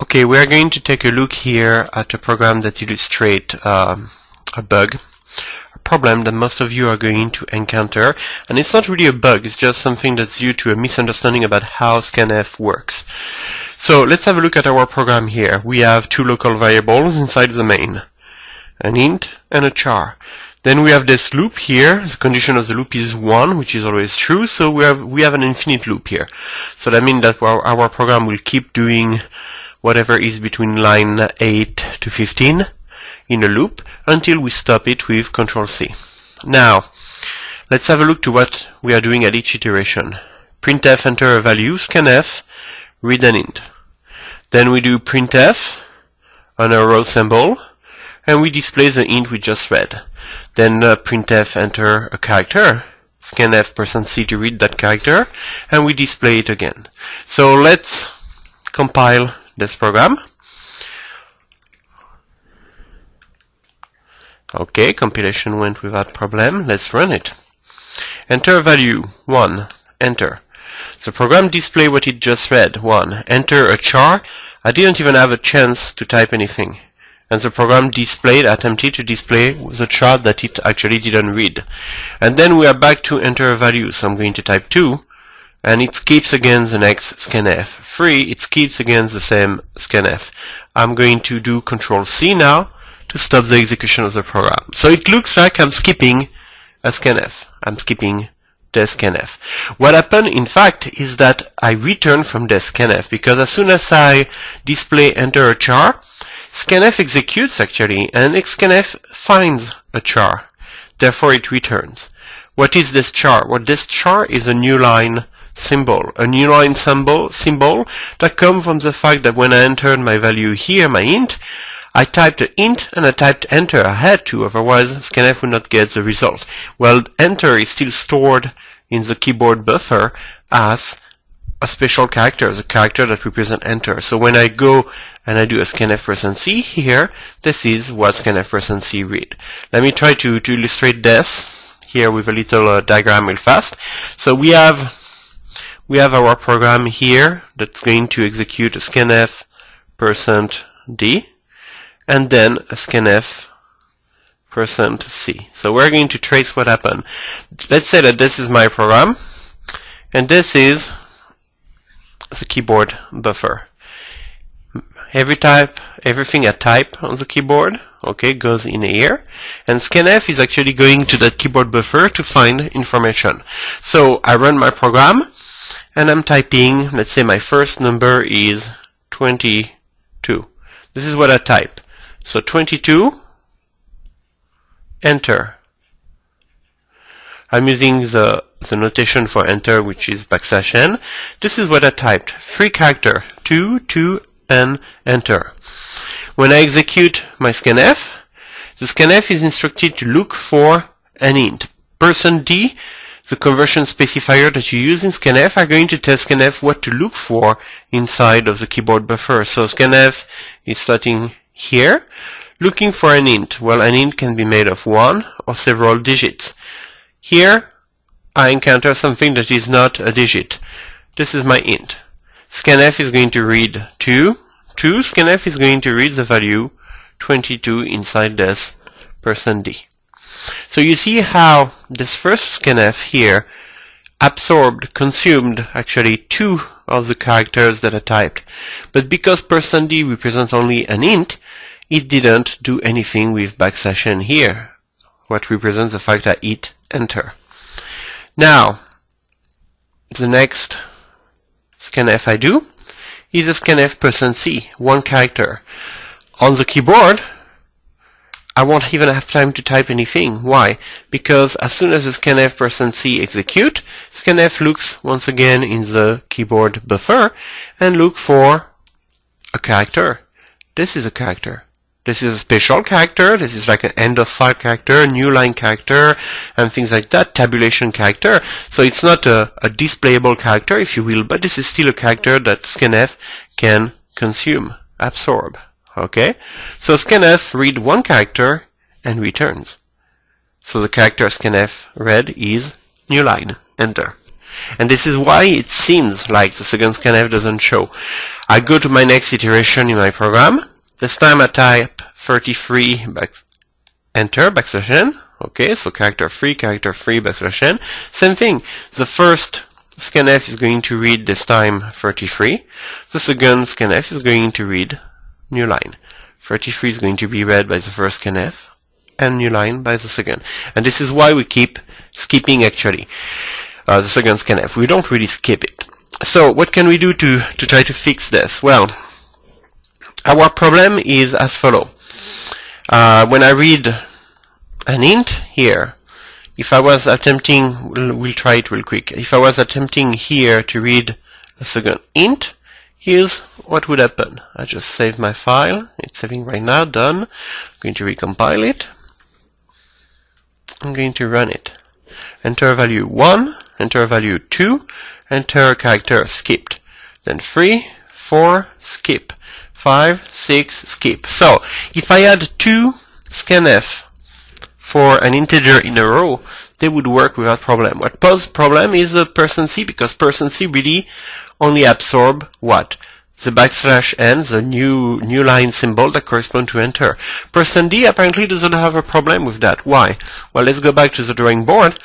Okay, we are going to take a look here at a program that illustrates a bug, a problem that most of you are going to encounter. And it's not really a bug, it's just something that's due to a misunderstanding about how scanf works. So let's have a look at our program here. We have two local variables inside the main, an int and a char. Then we have this loop here. The condition of the loop is 1, which is always true, so we have an infinite loop here. So that means that our program will keep doing whatever is between line 8 to 15 in a loop until we stop it with Ctrl+C. Now, let's have a look to what we are doing at each iteration. Printf, enter a value, scanf, read an int. Then we do printf on a row symbol, and we display the int we just read. Then printf, enter a character, scanf %c to read that character, and we display it again. So let's compile this program. Okay, compilation went without problem. Let's run it. Enter a value, 1, enter. The program display what it just read, 1. Enter a char. I didn't even have a chance to type anything. And the program attempted to display the chart that it actually didn't read. And then we are back to enter a value, so I'm going to type 2. And it skips again the next scanf. 3, it skips again the same scanf. I'm going to do Ctrl+C now to stop the execution of the program. So it looks like I'm skipping a scanf. I'm skipping this scanf. What happened, in fact, is that I return from this scanf, because as soon as I display enter a char, scanf executes actually, and scanf finds a char. Therefore it returns. What is this char? Well, this char is a new line symbol. A new line symbol that comes from the fact that when I entered my value here, my int, I typed an int and I typed enter. I had to, otherwise scanf would not get the result. Well, enter is still stored in the keyboard buffer as a special character, the character that represents enter. So when I go and I do a scanf %c here, this is what scanf %c read. Let me try to illustrate this here with a little diagram real fast. So we have our program here that's going to execute a scanf %d and then a scanf %c. So we're going to trace what happened. Let's say that this is my program and this is the keyboard buffer. Everything I type on the keyboard, okay, goes in here, and scanf is actually going to that keyboard buffer to find information. So I run my program, and I'm typing, let's say my first number is 22. This is what I type. So 22, enter. I'm using the notation for enter, which is \n. This is what I typed. 3 character, 2, 2, and enter. When I execute my scanf, the scanf is instructed to look for an int. %d, the conversion specifier that you use in scanf, are going to tell scanf what to look for inside of the keyboard buffer. So scanf is starting here, looking for an int. Well, an int can be made of 1 or several digits. Here, I encounter something that is not a digit. This is my int. Scanf is going to read 2. Scanf is going to read the value 22 inside this %d. So you see how this first scanf here consumed actually 2 of the characters that I typed. But because %d represents only an int, it didn't do anything with \n here, what represents the fact that it enter. Now, the next scanf I do is a scanf %c, 1 character. On the keyboard, I won't even have time to type anything. Why? Because as soon as the scanf %c execute, scanf looks once again in the keyboard buffer and look for a character. This is a character. This is a special character. This is like an end of file character, new line character, and things like that, tabulation character. So it's not a displayable character, if you will, but this is still a character that scanf can consume, absorb. Okay? So scanf read 1 character and returns. So the character scanf read is new line, enter. And this is why it seems like the second scanf doesn't show. I go to my next iteration in my program. This time I type 33 enter \n. Okay, so character 3 \n. Same thing. The first scanf is going to read this time 33. The second scanf is going to read new line. 33 is going to be read by the first scanf and new line by the second. And this is why we keep skipping actually the second scanf. We don't really skip it. So what can we do to try to fix this? Well, our problem is as follows. When I read an int here, if I was attempting, we'll try it real quick. If I was attempting here to read a second int, here's what would happen. I just save my file. It's saving right now. Done. I'm going to recompile it. I'm going to run it. Enter value 1, enter value 2, enter character skipped. Then 3, 4, skip. 5, 6, skip. So, if I had 2 scanf for an integer in a row, they would work without problem. What poses problem is the %c, because %c really only absorb what? The \n, the new line symbol that correspond to enter. %d apparently doesn't have a problem with that. Why? Well, let's go back to the drawing board.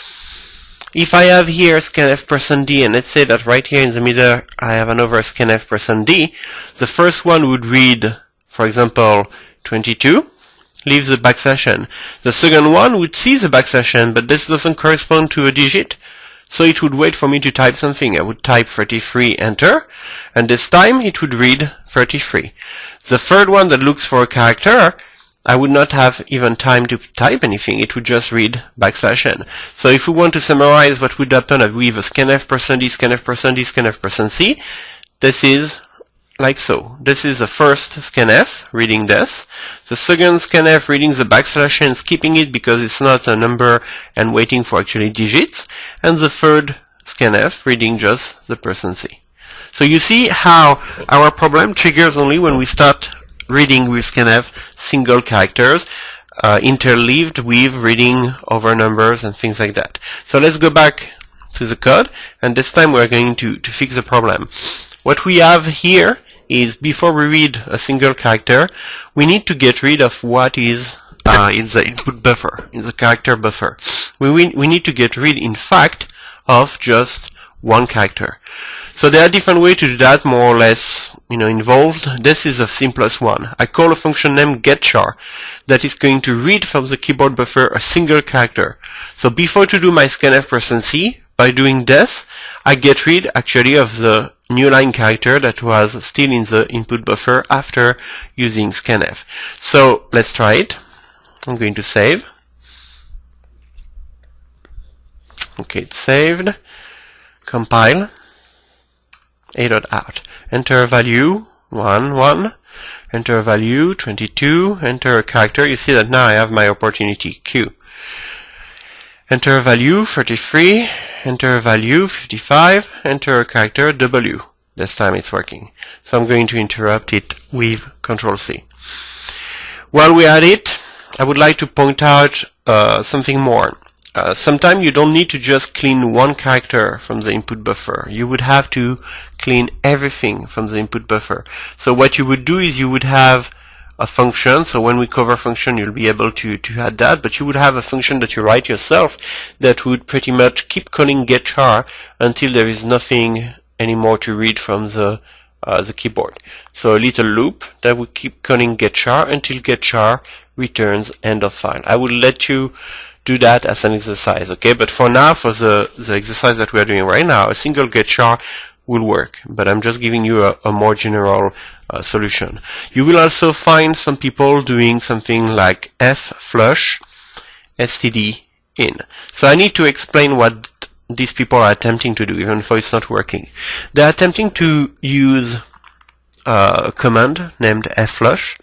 If I have here scanf %d, and let's say that right here in the middle I have another scanf %d, the first one would read, for example, 22, leave the \n. The second one would see the \n, but this doesn't correspond to a digit, so it would wait for me to type something. I would type 33, enter, and this time it would read 33. The third one that looks for a character, I would not have even time to type anything. It would just read \n. So if we want to summarize what would happen with a scanf %d, scanf %d, scanf %c, this is like so. This is the first scanf reading this. The second scanf reading the \n, skipping it because it's not a number and waiting for actually digits. And the third scanf reading just the %c. So you see how our problem triggers only when we start reading with scanf single characters, interleaved with reading over numbers and things like that. So let's go back to the code, and this time we're going to fix the problem. What we have here is, before we read a single character, we need to get rid of what is in the input buffer, in the character buffer. We need to get rid, in fact, of just one character. So there are different ways to do that, more or less, involved. This is the simplest one. I call a function named getChar that is going to read from the keyboard buffer a single character. So before to do my scanf %c, by doing this, I get rid actually of the new line character that was still in the input buffer after using scanf. So let's try it. I'm going to save. Okay, it's saved. Compile. A.out. Enter value 1, 1. Enter value 22. Enter a character. You see that now I have my opportunity Q. Enter value 33. Enter value 55. Enter a character W. This time it's working. So I'm going to interrupt it with Ctrl+C. While we're at it, I would like to point out something more. Sometimes you don't need to just clean one character from the input buffer. You would have to clean everything from the input buffer. So what you would do is you would have a function. So when we cover function, you'll be able to add that. But you would have a function that you write yourself that would pretty much keep calling getChar until there is nothing anymore to read from the keyboard. So a little loop that would keep calling getChar until getChar returns end of file. I will let you do that as an exercise, okay? But for now, for the exercise that we are doing right now, a single getChar will work. But I'm just giving you a more general solution. You will also find some people doing something like fflush std in. So I need to explain what these people are attempting to do, even though it's not working. They're attempting to use a command named fflush,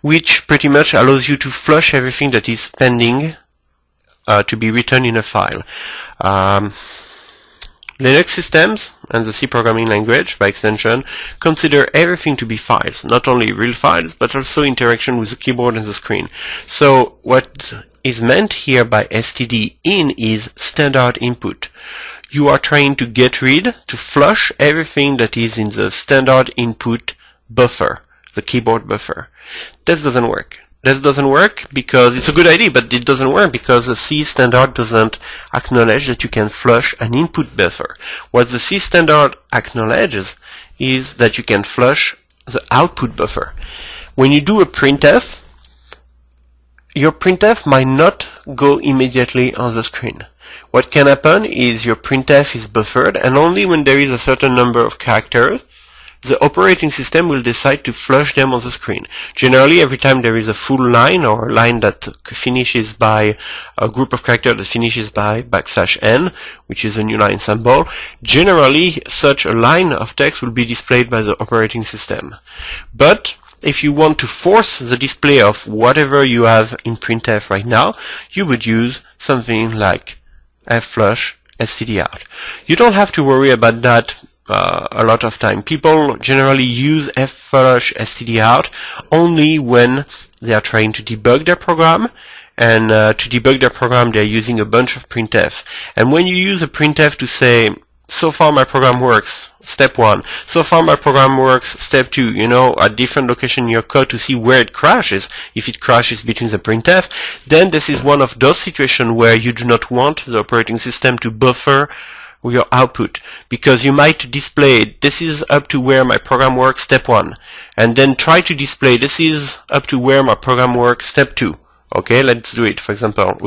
which pretty much allows you to flush everything that is pending to be written in a file. Linux systems and the C programming language, by extension, consider everything to be files, not only real files, but also interaction with the keyboard and the screen. So what is meant here by std in is standard input. you are trying to get rid, to flush everything that is in the standard input buffer, the keyboard buffer. This doesn't work. This doesn't work because it's a good idea, but it doesn't work because the C standard doesn't acknowledge that you can flush an input buffer. What the C standard acknowledges is that you can flush the output buffer. When you do a printf, your printf might not go immediately on the screen. What can happen is your printf is buffered, and only when there is a certain number of characters, the operating system will decide to flush them on the screen. Generally, every time there is a full line or a line that finishes by a group of characters that finishes by \n, which is a new line symbol, generally such a line of text will be displayed by the operating system. But if you want to force the display of whatever you have in printf right now, you would use something like fflush stdout. You don't have to worry about that a lot of time. People generally use fflush stdout only when they are trying to debug their program, and to debug their program they are using a bunch of printf. And when you use a printf to say, so far my program works, step 1, so far my program works, step 2, at different location in your code to see where it crashes, if it crashes between the printf, then this is one of those situations where you do not want the operating system to buffer your output, because you might display, this is up to where my program works, step 1, and then try to display, this is up to where my program works, step 2. Okay, let's do it. For example,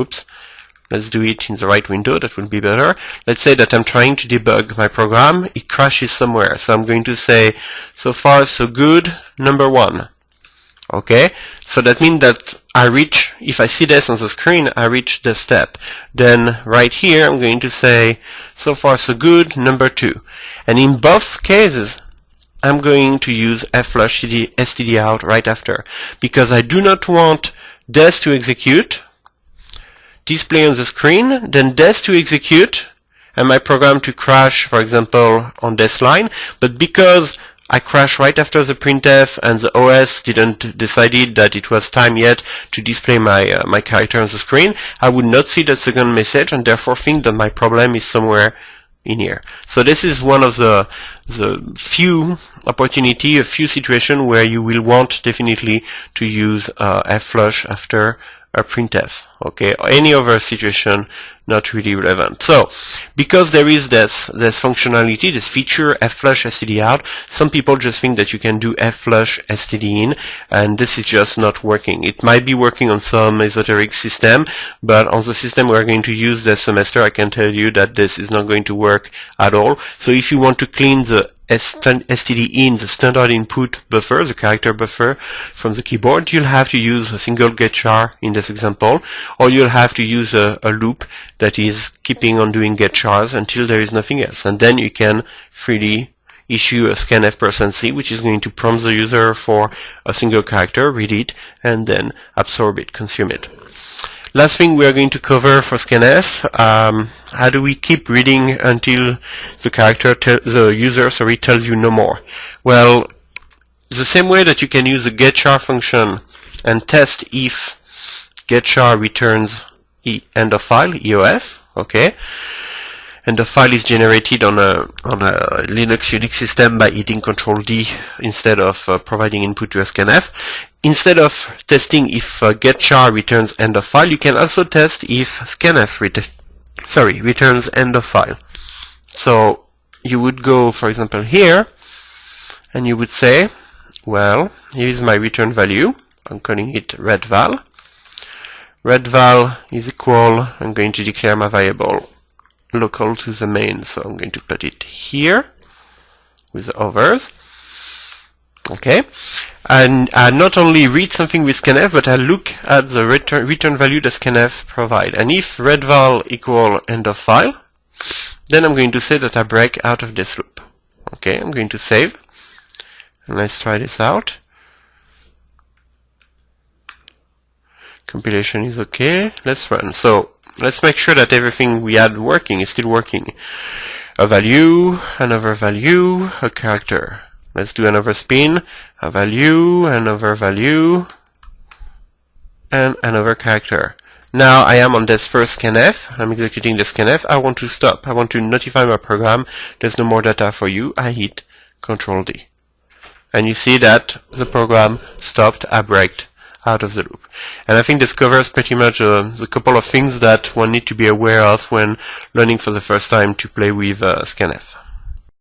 let's do it in the right window, that will be better. Let's say that I'm trying to debug my program, it crashes somewhere, so I'm going to say, so far so good, number 1. Okay, so that means that I reach, if I see this on the screen, I reach the step. Then right here I'm going to say, so far so good, number 2. And in both cases, I'm going to use fflush stdout right after, because I do not want this to execute, display on the screen, then this to execute, and my program to crash, for example, on this line. But because I crashed right after the printf and the OS didn't decided that it was time yet to display my my character on the screen, I would not see that second message and therefore think that my problem is somewhere in here. So this is one of the few opportunity, a few situations where you will want definitely to use fflush after a printf. Okay, any other situation not really relevant. So because there is this functionality, this feature fflush stdout, some people just think that you can do fflush stdin, and this is just not working. It might be working on some esoteric system, but on the system we're going to use this semester, I can tell you that this is not going to work at all. So if you want to clean the stdin, the standard input buffer, the character buffer from the keyboard, you'll have to use a single getchar in this example, or you'll have to use a loop that is keeping on doing getchars until there is nothing else. And then you can freely issue a scanf%c, which is going to prompt the user for a single character, read it, and then absorb it, consume it. Last thing we are going to cover for scanf, how do we keep reading until the user tells you no more? Well, the same way that you can use the getchar function and test if getchar returns end of file, EOF, okay? And the file is generated on a Linux Unix system by hitting Control-D instead of providing input to a scanf. Instead of testing if getchar returns end of file, you can also test if scanf returns end of file. So you would go, for example, here, and you would say, well, here is my return value. I'm calling it redval. Redval is equal, I'm going to declare my variable local to the main, so I'm going to put it here with the others. Okay, and I not only read something with scanf, but I look at the return value that scanf provide. And if redval equal end of file, then I'm going to say that I break out of this loop. Okay, I'm going to save, and let's try this out. Compilation is okay. Let's run. So let's make sure that everything we had working is still working. A value, another value, a character. Let's do another spin. A value, another value, and another character. Now I am on this first scanf. I'm executing the scanf. I want to stop. I want to notify my program there's no more data for you. I hit Ctrl D. And you see that the program stopped, I braked out of the loop. And I think this covers pretty much the couple of things that one need to be aware of when learning for the first time to play with scanf.